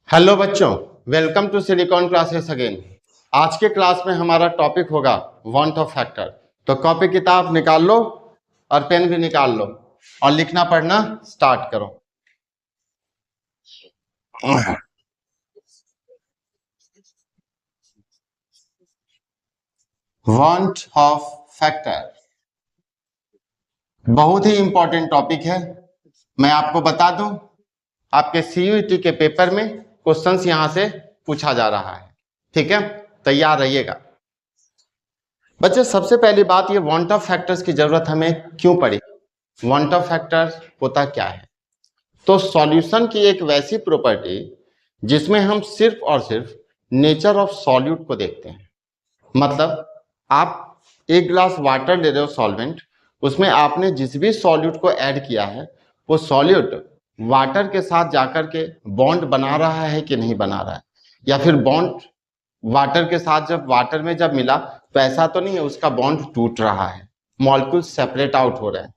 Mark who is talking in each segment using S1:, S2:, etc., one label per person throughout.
S1: Hello बच्चों, welcome to silicon classes again. आज के क्लास में हमारा टॉपिक होगा वांट ऑफ फैक्टर। तो कॉपी किताब निकाल लो और पेन भी निकाल लो और लिखना पढ़ना स्टार्ट करो। वांट ऑफ फैक्टर बहुत ही इंपॉर्टेंट टॉपिक है। मैं आपको बता दूं, आपके सीयूईटी के पेपर में क्वेश्चंस यहां से पूछा जा रहा है। ठीक है, तैयार रहिएगा बच्चे। सबसे पहली बात, ये वांट ऑफ फैक्टर्स की जरूरत हमें क्यों पड़ी? वांट ऑफ फैक्टर्स होता क्या है? तो सॉल्यूशन की एक वैसी प्रॉपर्टी जिसमें हम सिर्फ और सिर्फ नेचर ऑफ सॉल्यूट को देखते हैं। मतलब आप एक गिलास वाटर ले रहे हो सॉल्वेंट, उसमें आपने जिस भी सॉल्यूट को ऐड किया है वो सॉल्यूट वाटर के साथ जाकर के बॉन्ड बना रहा है कि नहीं बना रहा है, या फिर बॉन्ड वाटर के साथ जब वाटर में जब मिला तो ऐसा तो नहीं है उसका बॉन्ड टूट रहा है, मॉलिक्यूल सेपरेट आउट हो रहे हैं।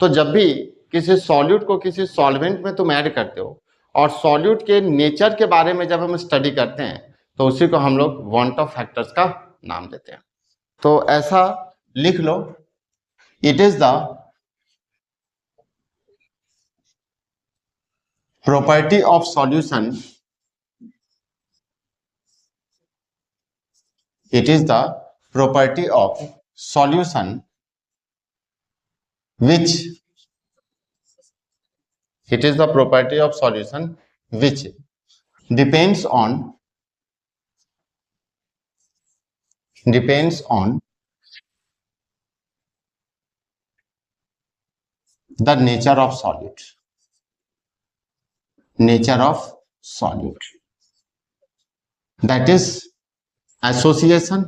S1: तो जब भी किसी सॉल्यूट को किसी सॉल्वेंट में तुम ऐड करते हो और सॉल्यूट के नेचर के बारे में जब हम स्टडी करते हैं तो उसी को हम लोग वांट ऑफ फैक्टर्स का नाम देते हैं। तो ऐसा लिख लो, it is the property of solution, it is the property of solution which it is the property of solution which depends on the nature of solute, that is association,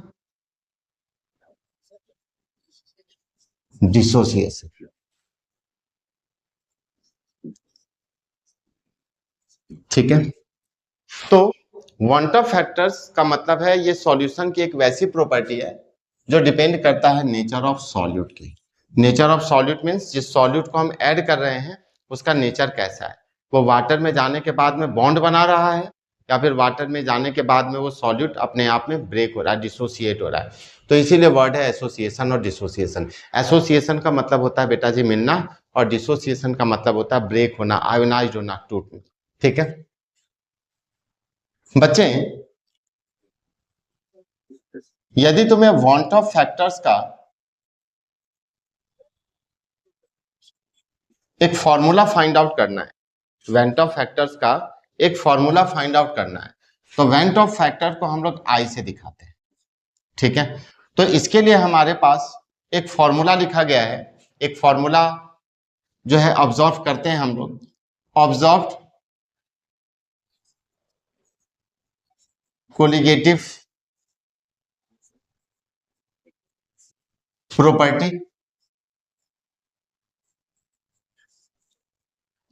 S1: dissociation। ठीक है, तो वांट ऑफ फैक्टर्स का मतलब है ये solution की एक वैसी प्रॉपर्टी है जो डिपेंड करता है नेचर ऑफ सॉल्यूट की। नेचर ऑफ सॉल्यूट मीन्स जिस सॉल्यूट को हम ऐड कर रहे हैं उसका नेचर कैसा है, वो वाटर में जाने के बाद में बॉन्ड बना रहा है या फिर वाटर में जाने के बाद में वो सॉल्यूट अपने आप में ब्रेक हो रहा है, डिसोसिएट हो रहा है। तो इसीलिए वर्ड है एसोसिएशन और डिसोसिएशन। एसोसिएशन का मतलब होता है बेटा जी मिलना, और डिसोसिएशन का मतलब होता है ब्रेक होना, आयोनाइज होना, टूटना। ठीक है बच्चे, यदि तुम्हें वांट ऑफ फैक्टर्स का एक फॉर्मूला फाइंड आउट करना है, वांट ऑफ फैक्टर्स का एक फॉर्मूला फाइंड आउट करना है, तो वांट ऑफ फैक्टर को हम लोग आई से दिखाते हैं। ठीक है, तो इसके लिए हमारे पास एक फॉर्मूला लिखा गया है। एक फॉर्मूला जो है ऑब्जर्व करते हैं हम लोग, ऑब्जर्व कोलिगेटिव प्रॉपर्टी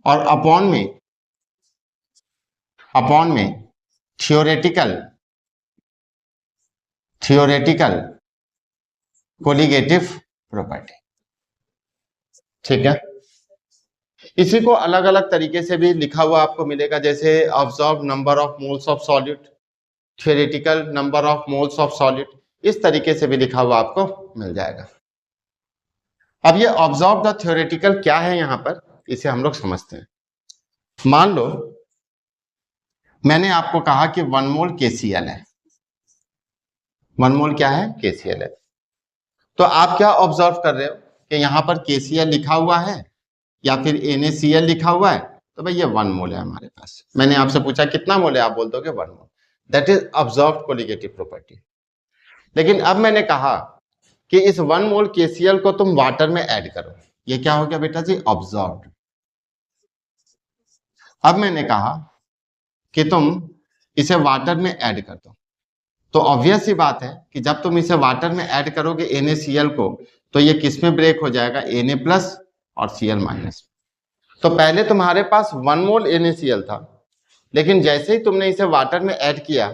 S1: और अपॉन में थियोरेटिकल कोलिगेटिव प्रॉपर्टी। ठीक है, इसी को अलग अलग तरीके से भी लिखा हुआ आपको मिलेगा, जैसे observe number of moles of solute, theoretical number of moles of solute, इस तरीके से भी लिखा हुआ आपको मिल जाएगा। अब ये ऑब्जर्व द थियोरेटिकल क्या है यहां पर, इसे हम लोग समझते हैं। मान लो मैंने आपको कहा कि 1 मोल KCl है, 1 मोल क्या है, KCl है। तो आप क्या ऑब्जर्व कर रहे हो कि यहां पर KCl लिखा हुआ है या फिर NaCl लिखा हुआ है, तो भाई ये 1 मोल है हमारे पास। मैंने आपसे पूछा कितना मोल है, आप बोल दोगे 1 mole, that is observed colligative property. लेकिन अब मैंने कहा कि इस 1 मोल KCl को तुम वाटर में ऐड करो, ये क्या हो गया बेटा जी, ऑब्जर्व्ड। अब मैंने कहा कि तुम इसे वाटर में ऐड कर दो, तो ऑब्वियस सी बात है कि जब तुम इसे वाटर में ऐड करोगे NaCl को, तो ये किस में ब्रेक हो जाएगा, Na+ और Cl-। तो पहले तुम्हारे पास 1 मोल NaCl था, लेकिन जैसे ही तुमने इसे वाटर में ऐड किया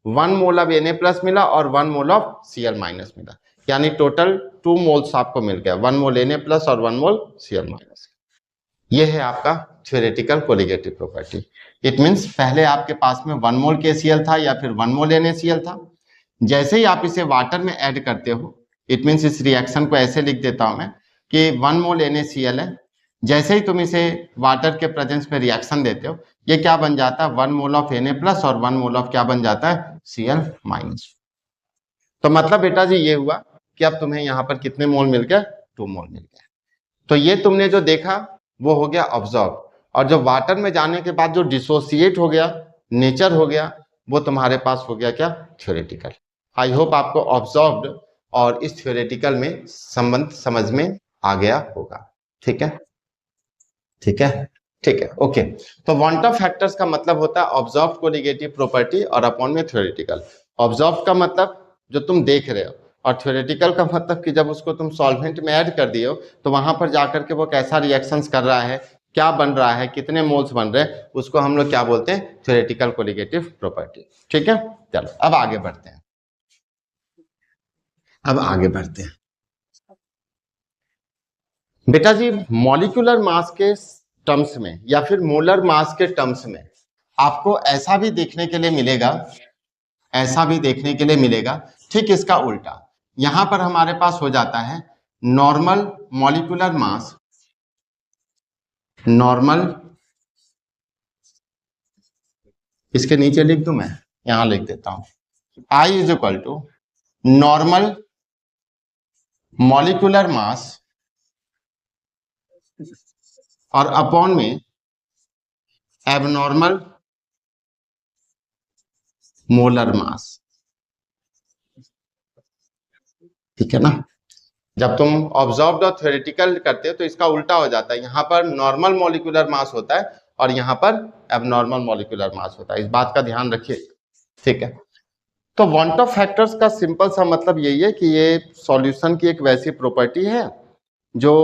S1: 1 मोल अब Na+ मिला और 1 मोल ऑफ Cl- मिला, यानी टोटल 2 मोल्स आपको मिल गया, 1 मोल Na+ और 1 मोल Cl-। ये है आपका theoretical colligative property. It means पहले आपके पास में 1 मोल KCl था या फिर 1 मोल NaCl था, जैसे ही आप इसे वाटर में ऐड करते हो, इट मीन्स इस रिएक्शन को ऐसे लिख देता हूं मैं कि 1 मोल NaCl है, जैसे ही तुम इसे वाटर के प्रेजेंस में रिएक्शन देते हो, ये क्या बन जाता है 1 मोल ऑफ Na प्लस और 1 मोल ऑफ क्या बन जाता है Cl माइनस। तो मतलब बेटा जी ये हुआ कि अब तुम्हें यहाँ पर कितने मोल मिल गया, 2 मोल मिल गया। तो ये तुमने जो देखा वो हो गया ऑब्जर्व, और जो वाटर में जाने के बाद जो डिसोसिएट हो गया, नेचर हो गया, वो तुम्हारे पास हो गया क्या, थ्योरेटिकल। आई होप आपको ऑब्जर्व्ड और इस थ्योरेटिकल में संबंध समझ में आ गया होगा। ठीक है, ठीक है, ठीक है, ओके। तो वांट ऑफ फैक्टर्स का मतलब होता है ऑब्जर्व कोलिगेटिव प्रॉपर्टी और अपॉन में थ्योरेटिकल। ऑब्जर्व का मतलब जो तुम देख रहे हो, और थ्योरेटिकल का मतलब कि जब उसको तुम सॉल्वेंट में ऐड कर दिए हो तो वहां पर जाकर के वो कैसा रिएक्शंस कर रहा है, क्या बन रहा है, कितने मोल्स बन रहे हैं, उसको हम लोग क्या बोलते हैं, थ्योरेटिकल कोलिगेटिव प्रॉपर्टी। ठीक है, चलो अब आगे बढ़ते हैं, अब आगे बढ़ते हैं। बेटा जी मॉलिक्यूलर मास के टर्म्स में या फिर मोलर मास के टर्म्स में आपको ऐसा भी देखने के लिए मिलेगा, ऐसा भी देखने के लिए मिलेगा, ठीक इसका उल्टा। यहां पर हमारे पास हो जाता है नॉर्मल मॉलिक्यूलर मास, नॉर्मल, इसके नीचे लिख दूं मैं, यहां लिख देता हूं, I is equal to normal molecular mass और अपॉन में एबनॉर्मल मोलर मास। ठीक है ना, जब तुम ऑब्जर्व्ड और थ्योरेटिकल करते हो तो इसका उल्टा हो जाता है, यहां पर नॉर्मल मॉलिक्यूलर मास होता है और यहां पर एबनॉर्मल मॉलिक्यूलर मास होता है, इस बात का ध्यान रखिए। ठीक है, तो वांट ऑफ फैक्टर्स का सिंपल सा मतलब यही है कि ये सॉल्यूशन की एक वैसी प्रॉपर्टी है जो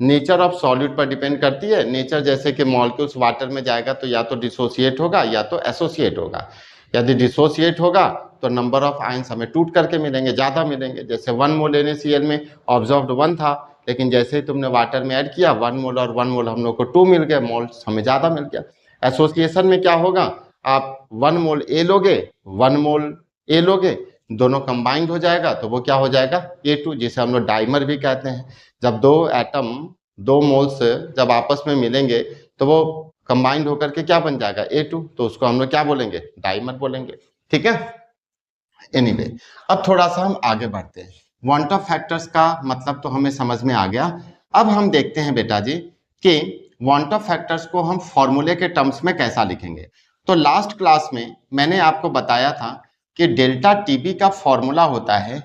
S1: नेचर ऑफ सॉल्यूट पर डिपेंड करती है। नेचर जैसे कि मॉलिक्यूल्स वाटर में जाएगा तो या तो डिसोसिएट होगा या तो एसोसिएट होगा। यदि डिसोसिएट होगा तो नंबर ऑफ आयंस हमें टूट करके मिलेंगे, ज्यादा मिलेंगे। जैसे 1 मोल NaCl में ऑब्जर्व्ड 1 था, लेकिन जैसे ही तुमने वाटर में ऐड किया 1 मोल और 1 मोल हम लोग को 2 मिल गया, मोल्स हमें ज्यादा मिल गया। एसोसिएशन में क्या होगा, आप 1 मोल A लोगे, 1 मोल A लोगे, दोनों कंबाइंड हो जाएगा तो वो क्या हो जाएगा A2, जिसे हम लोग डाइमर भी कहते हैं। जब दो एटम, दो मोल्स जब आपस में मिलेंगे तो वो कंबाइंड होकर के क्या बन जाएगा A2, तो उसको हम लोग क्या बोलेंगे, डाइमर बोलेंगे। ठीक है, एनीवे अब थोड़ा सा हम आगे बढ़ते हैं। वांट ऑफ फैक्टर्स का मतलब तो हमें समझ में आ गया। अब हम देखते हैं बेटा जी कि वांट ऑफ फैक्टर्स को हम फॉर्मूले के टर्म्स में कैसा लिखेंगे। तो लास्ट क्लास में मैंने आपको बताया था कि डेल्टा टीबी का फॉर्मूला होता है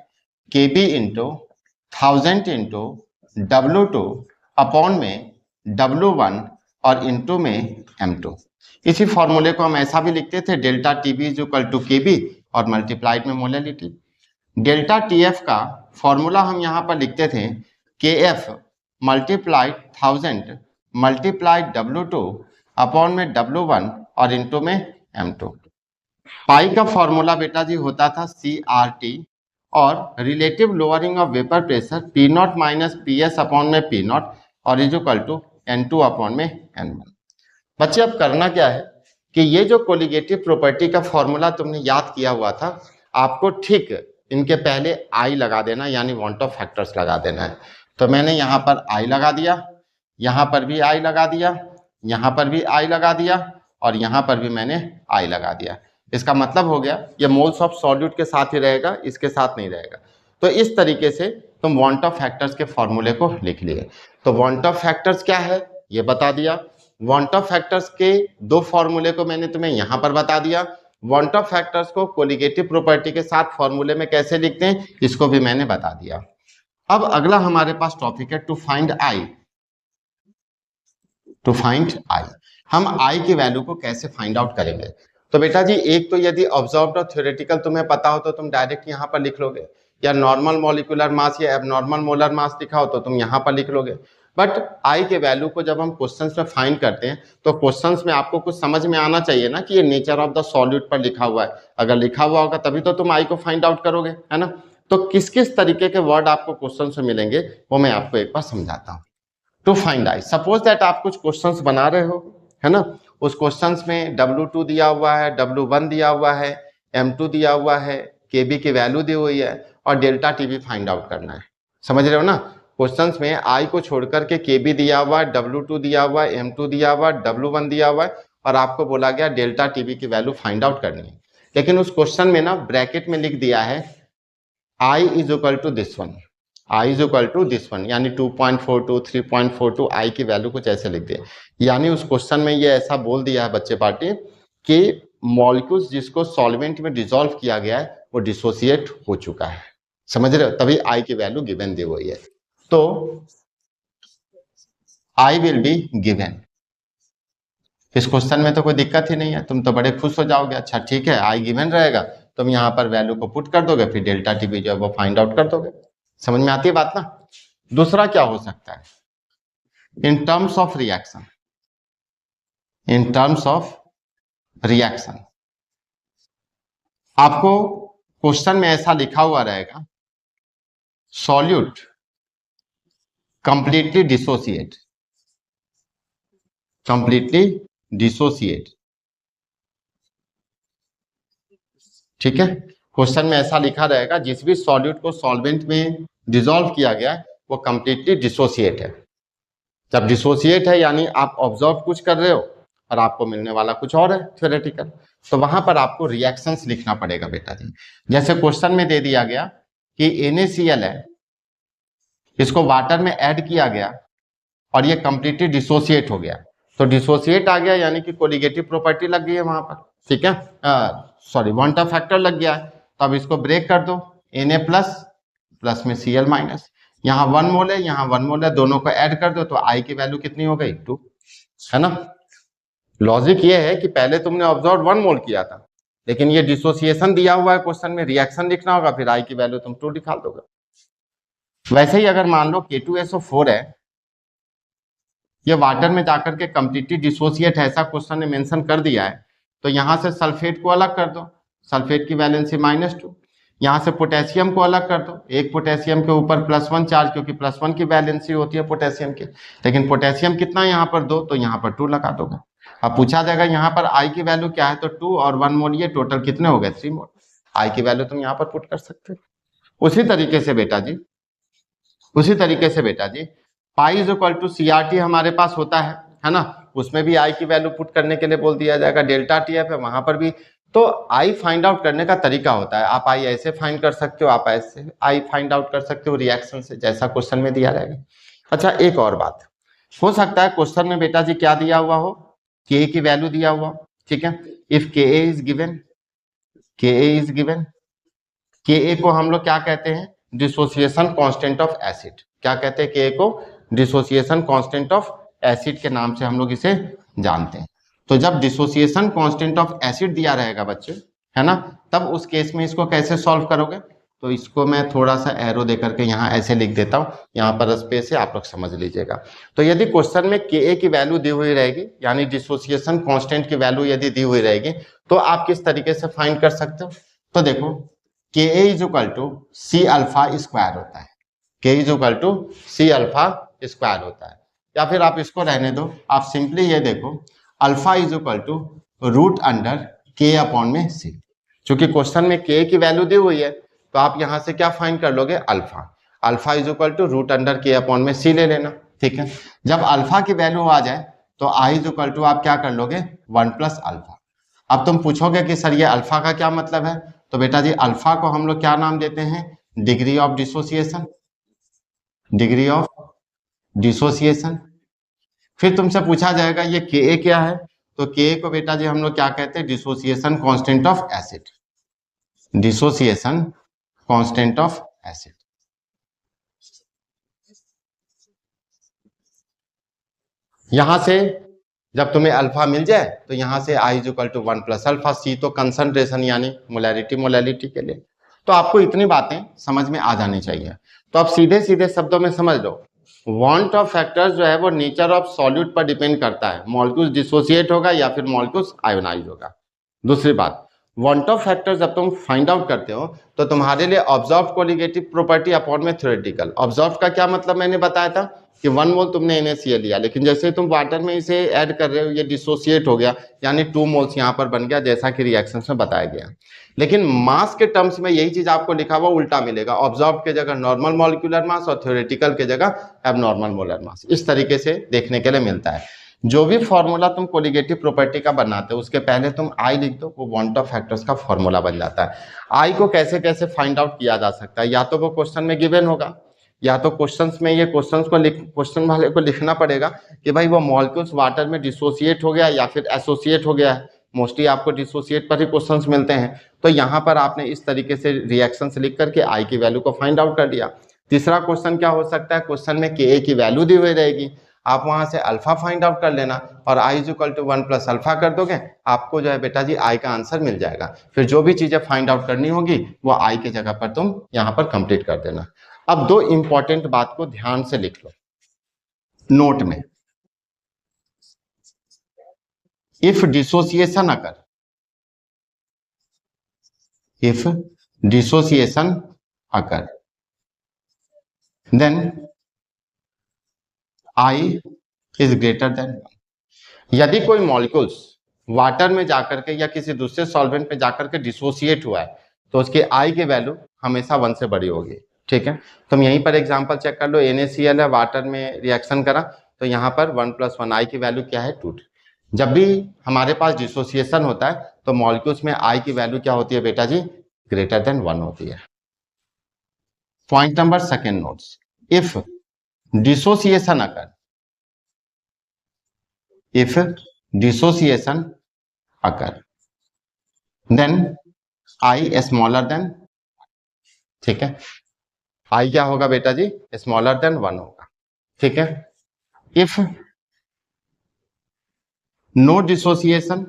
S1: केबी इंटू 1000 इंटू W2 अपॉन में W1 और इंटू में M2। इसी फॉर्मूले को हम ऐसा भी लिखते थे, delta Tb is equal to Kb और मल्टीप्लाइड में मोलैलिटी। डेल्टा टीएफ का फॉर्मूला हम यहां पर लिखते थे KF multiplied 1000 multiplied W2 upon में W1 और इंटू में M2। पाई का फॉर्मूला बेटा जी होता था CRT और relative lowering of vapour pressure P0 minus PS upon में P0 और is equal to N2 upon में N1। बच्चे अब करना क्या है कि ये जो कोलिगेटिव प्रॉपर्टी का फॉर्मूला तुमने याद किया हुआ था, आपको ठीक इनके पहले आई लगा देना, यानी वांट ऑफ फैक्टर्स लगा देना है। तो मैंने यहाँ पर आई लगा दिया, यहाँ पर भी आई लगा दिया, यहाँ पर भी आई लगा दिया और यहाँ पर भी मैंने आई लगा दिया। इसका मतलब हो गया ये मोल्स ऑफ सॉल्यूट के साथ ही रहेगा, इसके साथ नहीं रहेगा। तो इस तरीके से तुम वांट ऑफ फैक्टर्स के फॉर्मूले को लिख लिए। तो वांट ऑफ फैक्टर्स क्या है ये बता दिया। वांट ऑफ फैक्टर्स के दो फॉर्मूले को मैंने तुम्हें यहां पर बता दिया। वांट ऑफ फैक्टर्स को कोलिगेटिव प्रॉपर्टी के साथ फॉर्मूले में कैसे लिखते हैं इसको भी मैंने बता दिया। अब अगला हमारे पास टॉपिक है to find I. To find I, हम आई की वैल्यू को कैसे फाइंड आउट करेंगे। तो बेटा जी एक तो यदि ऑब्जर्व्ड और थ्योरेटिकल तुम्हें पता हो तो तुम डायरेक्ट यहाँ पर लिख लोगे, या नॉर्मल मॉलिक्यूलर मास या एबनॉर्मल मोलर मास लिखा हो तो तुम यहाँ पर लिख लोगे। बट आई के वैल्यू को जब हम क्वेश्चंस में फाइंड करते हैं तो क्वेश्चंस में आपको कुछ समझ में आना चाहिए ना कि ये नेचर ऑफ द सॉल्यूट पर लिखा हुआ है। अगर लिखा हुआ होगा तभी तो तुम आई को फाइंड आउट करोगे, है ना। तो किस किस तरीके के वर्ड आपको क्वेश्चन में मिलेंगे वो मैं आपको एक बार समझाता हूँ। To find I. Suppose that आप कुछ क्वेश्चंस बना रहे हो, है ना, उस क्वेश्चंस में W2 दिया हुआ है, W1 दिया हुआ है, M2 दिया हुआ है, KB की वैल्यू दी हुई है और डेल्टा TB फाइंड आउट करना है। समझ रहे हो ना, क्वेश्चंस में I को छोड़कर के KB दिया हुआ है, W2 दिया हुआ है, M2 दिया हुआ है, W1 दिया हुआ है और आपको बोला गया डेल्टा TB की वैल्यू फाइंड आउट करनी है। लेकिन उस क्वेश्चन में ना ब्रैकेट में लिख दिया है I is equal to this one, I is equal to this one, यानी 2.42, 3.42 I की वैल्यू कुछ ऐसे लिख दिया। यानी उस क्वेश्चन में ये ऐसा बोल दिया है बच्चे पार्टी कि मॉलिक्यूल्स जिसको सॉल्वेंट में डिसॉल्व किया गया है वो डिसोसिएट हो चुका है। समझ रहे हो, तभी I की वैल्यू गिवन दी हुई है। तो I विल बी गिवन। इस क्वेश्चन में तो कोई दिक्कत ही नहीं है, तुम तो बड़े खुश हो जाओगे। अच्छा ठीक है, I गिवन रहेगा, तुम यहाँ पर वैल्यू को पुट कर दोगे, फिर डेल्टा TB जो है वो फाइंड आउट कर दोगे। समझ में आती है बात ना। दूसरा क्या हो सकता है, in terms of reaction, in terms of reaction आपको क्वेश्चन में ऐसा लिखा हुआ रहेगा solute completely dissociate, completely dissociate. ठीक है, क्वेश्चन में ऐसा लिखा रहेगा जिस भी सॉल्यूट को सॉल्वेंट में डिसॉल्व किया गया है वो कंप्लीटली डिसोसिएट है। जब डिसोसिएट है यानी आप ऑब्जर्व कुछ कर रहे हो और आपको मिलने वाला कुछ और है थ्योरेटिकल, तो वहां पर आपको रिएक्शंस लिखना पड़ेगा बेटा जी। जैसे क्वेश्चन में दे दिया गया कि NaCl है, इसको वाटर में ऐड किया गया और ये कंप्लीटली डिसोसिएट हो गया, तो डिसोसिएट आ गया यानी कि कोलिगेटिव प्रॉपर्टी लग गई है वहां पर। ठीक है, सॉरी वन टर्म फैक्टर लग गया है, तो अब इसको ब्रेक कर दो, Na प्लस प्लस में Cl माइनस, यहाँ 1 मोल है, यहाँ 1 मोल है, दोनों को ऐड कर दो तो I की वैल्यू कितनी हो गई 2, है ना। लॉजिक ये है कि पहले तुमने ऑब्जर्व 1 मोल किया था, लेकिन ये डिसोसिएशन दिया हुआ है क्वेश्चन में, रिएक्शन लिखना होगा, फिर I की वैल्यू तुम 2 निकाल दोगे। वैसे ही अगर मान लो K2SO4 है, ये वाटर में जाकर के कंप्लीटली डिसोसिएट है, ऐसा क्वेश्चन ने मेंशन कर दिया है, तो यहां से सल्फेट को अलग कर दो, सल्फेट की वैलेंसी -2, यहां से पोटेशियम को अलग कर दो, एक पोटेशियम के ऊपर +1 चार्ज, क्योंकि +1 की वैलेंसी होती है पोटेशियम की, लेकिन पोटेशियम कितना यहाँ पर 2, तो यहाँ पर 2 लगा दोगे। अब पूछा जाएगा यहाँ पर I की वैल्यू क्या है, तो 2 और 1 मोल, ये टोटल कितने हो गए 3 मोल। I की वैल्यू तुम यहाँ पर पुट कर सकते हो। उसी तरीके से बेटा जी, उसी तरीके से बेटा जी pi is equal to CRT हमारे पास होता है ना, उसमें भी I की वैल्यू पुट करने के लिए बोल दिया जाएगा, डेल्टा TF है वहां पर भी। तो I फाइंड आउट करने का तरीका होता है, आप I ऐसे फाइंड कर सकते हो, आप ऐसे I फाइंड आउट कर सकते हो रिएक्शन से, जैसा क्वेश्चन में दिया रहेगा। अच्छा एक और बात हो सकता है क्वेश्चन में बेटा जी क्या दिया हुआ हो, Ka की वैल्यू दिया हुआ, ठीक है, if Ka is given, Ka is given, Ka को हम लोग क्या कहते हैं, डिसोसिएशन कांस्टेंट ऑफ एसिड। क्या कहते हैं Ka को, डिसोसिएशन कांस्टेंट ऑफ एसिड के नाम से हम लोग इसे जानते हैं। तो जब डिसोसिएशन कांस्टेंट ऑफ एसिड दिया रहेगा बच्चे, है ना, तब उस केस में इसको कैसे सॉल्व करोगे, तो इसको मैं थोड़ा सा एरो दे करके यहाँ ऐसे लिख देता हूँ, यहाँ पर स्पेस है, आप लोग समझ लीजिएगा। तो यदि क्वेश्चन में Ka की वैल्यू दी हुई रहेगी, यानी डिसोसिएशन कांस्टेंट की वैल्यू यदि दी हुई रहेगी, तो आप किस तरीके से फाइंड कर सकते हो। तो देखो Ka is equal to C alpha square होता है, K is equal to C alpha square होता है, या फिर आप इसको रहने दो, आप सिंपली ये देखो alpha is equal to root under K upon में C। चूंकि क्वेश्चन में K की वैल्यू दी हुई है, तो आप यहां से क्या फाइंड कर लोगे, alpha, alpha is equal to root under K upon में C ले लेना। ठीक है, जब अल्फा की वैल्यू आ जाए तो I इज इक्वल टू आप क्या कर लोगे 1 प्लस अल्फा। अब तुम पूछोगे कि सर ये अल्फा का क्या मतलब है, तो बेटा जी अल्फा को हम लोग क्या नाम देते हैं, degree of dissociation, degree of dissociation. फिर तुमसे पूछा जाएगा ये Ka क्या है, तो Ka को बेटा जी हम लोग क्या कहते हैं, dissociation constant of acid, dissociation constant of acid. यहां से जब तुम्हें अल्फा मिल जाए तो यहां से I is equal to 1 plus alpha, C तो कंसंट्रेशन यानी मोलैरिटी, मोलैलिटी के लिए। तो आपको इतनी बातें समझ में आ जानी चाहिए। तो आप सीधे सीधे शब्दों में समझ लो, वांट ऑफ फैक्टर्स जो है वो नेचर ऑफ सॉल्यूट पर डिपेंड करता है, मॉलिक्यूल्स डिसोसिएट होगा या फिर मॉलिक्यूल्स आयोनाइज होगा। दूसरी बात, वांट ऑफ फैक्टर जब तुम फाइंड आउट करते हो तो तुम्हारे लिए ऑब्जर्व कोलिगेटिव प्रॉपर्टी अपॉन में थ्योरेटिकल। ऑब्जर्व का क्या मतलब मैंने बताया था कि 1 मोल तुमने NaCl लिया, लेकिन जैसे तुम वाटर में इसे ऐड कर रहे हो ये डिसोसिएट हो गया, यानी 2 मोल्स यहाँ पर बन गया, जैसा कि रिएक्शन में बताया गया। लेकिन मास के टर्म्स में यही चीज आपको लिखा हुआ उल्टा मिलेगा, ऑब्जर्व के जगह नॉर्मल मॉलिक्यूलर मास और थ्योरेटिकल के जगह एबनॉर्मल मोलर मास, इस तरीके से देखने के लिए मिलता है। जो भी फॉर्मूला तुम कोलिगेटिव प्रॉपर्टी का बनाते हो उसके पहले तुम आई लिख दो, वो वांट ऑफ फैक्टर्स का फॉर्मूला बन जाता है। आई को कैसे कैसे फाइंड आउट किया जा सकता है, या तो वो क्वेश्चन में गिवन होगा, या तो क्वेश्चंस में ये क्वेश्चन वाले को लिखना पड़ेगा कि भाई वो मॉलिक्यूल्स वाटर में डिसोसिएट हो गया या फिर एसोसिएट हो गया है। मोस्टली आपको डिसोसिएट पर ही क्वेश्चंस मिलते हैं, तो यहाँ पर आपने इस तरीके से रिएक्शन लिख करके आई की वैल्यू को फाइंड आउट कर दिया। तीसरा क्वेश्चन क्या हो सकता है, क्वेश्चन में के की वैल्यू दी हुई रहेगी, आप वहां से अल्फा फाइंड आउट कर लेना और I is equal to 1 plus alpha कर दोगे, आपको जो है बेटा जी आई का आंसर मिल जाएगा। फिर जो भी चीजें फाइंड आउट करनी होगी वो आई की जगह पर तुम यहाँ पर कंप्लीट कर देना। अब दो इंपॉर्टेंट बात को ध्यान से लिख लो नोट में। If dissociation occur, if dissociation occur then I is greater than. यदि कोई मॉलिक्यूल्स वाटर में जाकर के या किसी दूसरे सॉल्वेंट में जाकर के डिसोसिएट हुआ है तो उसके I की वैल्यू हमेशा 1 से बड़ी होगी। ठीक है, तुम यहीं पर एग्जांपल चेक कर लो, NaCl है, वाटर में रिएक्शन करा तो यहाँ पर 1 + 1 I की वैल्यू क्या है 2। जब भी हमारे पास डिसोसिएशन होता है तो मॉलिक्यूल्स में I की वैल्यू क्या होती है बेटा जी, ग्रेटर देन 1 होती है। Point number second notes, if dissociation occur, if dissociation occur then I smaller than, ठीक है, I क्या होगा बेटा जी, स्मॉलर देन 1 होगा। ठीक है, if no dissociation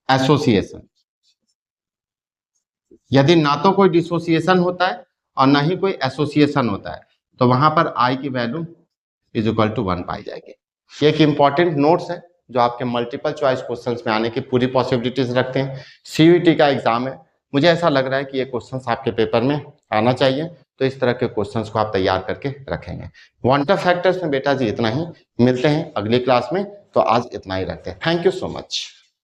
S1: एसोसिएशन, यदि ना तो कोई डिसोसिएशन होता है और ना ही कोई एसोसिएशन होता है तो वहां पर आई की वैल्यू इज इक्वल टू 1 पाई जाएगी। ये एक इंपॉर्टेंट नोट्स है जो आपके मल्टीपल चॉइस क्वेश्चंस में आने की पूरी पॉसिबिलिटीज रखते हैं। सीयूईटी का एग्जाम है, मुझे ऐसा लग रहा है कि ये क्वेश्चंस आपके पेपर में आना चाहिए, तो इस तरह के क्वेश्चंस को आप तैयार करके रखेंगे। वांट ऑफ फैक्टर्स में बेटा जी इतना ही, मिलते हैं अगली क्लास में, तो आज इतना ही रखते हैं। Thank you so much.